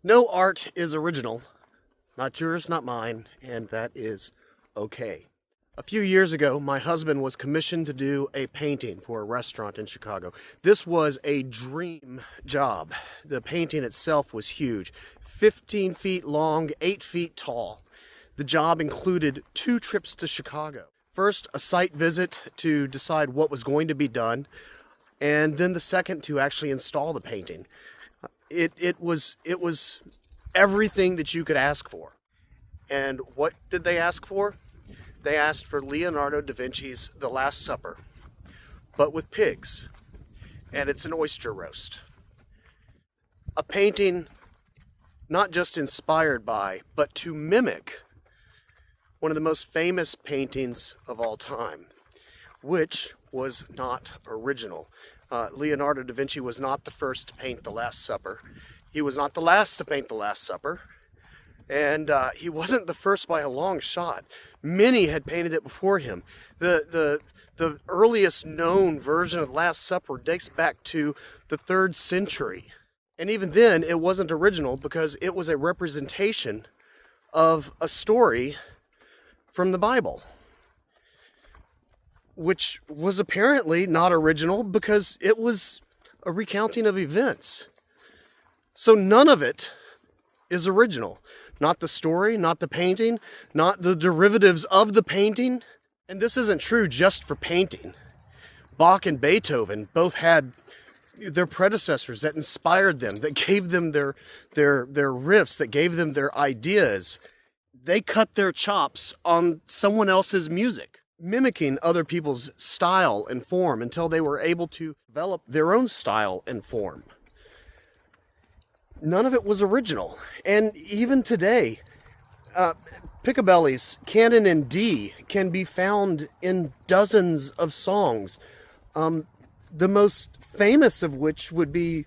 No art is original. Not yours, not mine, and that is okay. A few years ago, my husband was commissioned to do a painting for a restaurant in Chicago. This was a dream job. The painting itself was huge, 15 feet long, 8 feet tall. The job included 2 trips to Chicago. First, a site visit to decide what was going to be done, and then the second to actually install the painting. It was everything that you could ask for. And what did they ask for? They asked for Leonardo da Vinci's The Last Supper, but with pigs, and it's an oyster roast. A painting not just inspired by, but to mimic one of the most famous paintings of all time, which was not original. Leonardo da Vinci was not the first to paint The Last Supper. He was not the last to paint The Last Supper. And he wasn't the first by a long shot. Many had painted it before him. The earliest known version of The Last Supper dates back to the 3rd century. And even then, it wasn't original because it was a representation of a story from the Bible, which was apparently not original because it was a recounting of events. So none of it is original. Not the story, not the painting, not the derivatives of the painting. And this isn't true just for painting. Bach and Beethoven both had their predecessors that inspired them, that gave them their riffs, that gave them their ideas. They cut their chops on someone else's music, mimicking other people's style and form until they were able to develop their own style and form. None of it was original. And even today, Picabelli's Canon in D can be found in dozens of songs, the most famous of which would be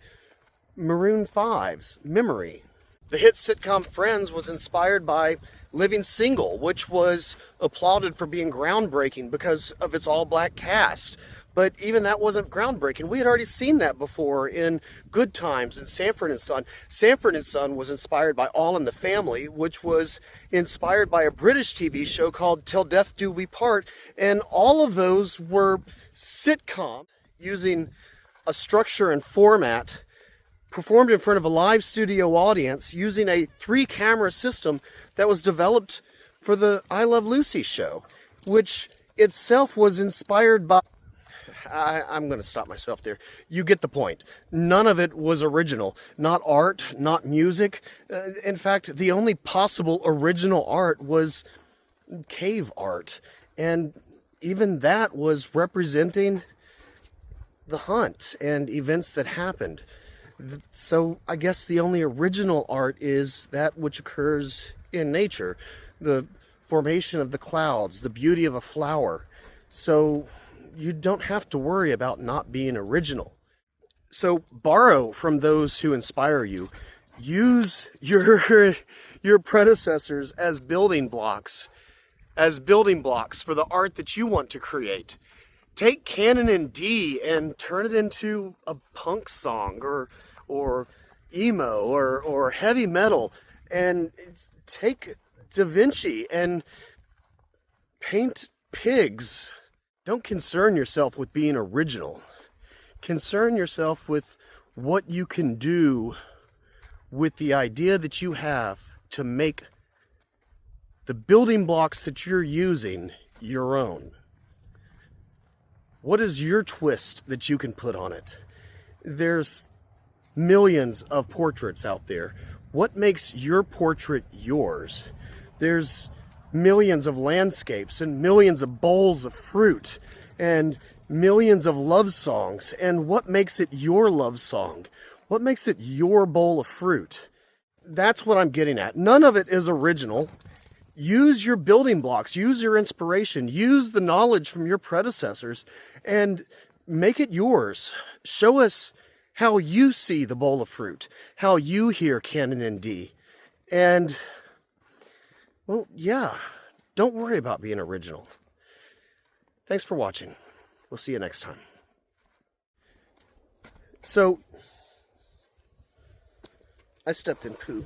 Maroon 5's Memory. The hit sitcom Friends was inspired by Living Single, which was applauded for being groundbreaking because of its all-black cast. But even that wasn't groundbreaking. We had already seen that before in Good Times and Sanford and Son. Sanford and Son was inspired by All in the Family, which was inspired by a British TV show called Till Death Do We Part. And all of those were sitcoms using a structure and format performed in front of a live studio audience using a 3-camera system that was developed for the I Love Lucy show, which itself was inspired by... I'm going to stop myself there. You get the point. None of it was original. Not art, not music. In fact, the only possible original art was cave art. And even that was representing the hunt and events that happened. So I guess the only original art is that which occurs in nature. The formation of the clouds, the beauty of a flower. So you don't have to worry about not being original. So borrow from those who inspire you. Use your predecessors as building blocks for the art that you want to create. Take Canon in D and turn it into a punk song or emo or heavy metal, and take Da Vinci and paint pigs. Don't concern yourself with being original. Concern yourself with what you can do with the idea that you have to make the building blocks that you're using your own. What is your twist that you can put on it? There's millions of portraits out there. What makes your portrait yours? There's millions of landscapes and millions of bowls of fruit and millions of love songs. And what makes it your love song? What makes it your bowl of fruit? That's what I'm getting at. None of it is original. Use your building blocks, use your inspiration, use the knowledge from your predecessors and make it yours. Show us how you see the bowl of fruit, how you hear Canon in D. And, well, yeah, don't worry about being original. Thanks for watching. We'll see you next time. So, I stepped in poo.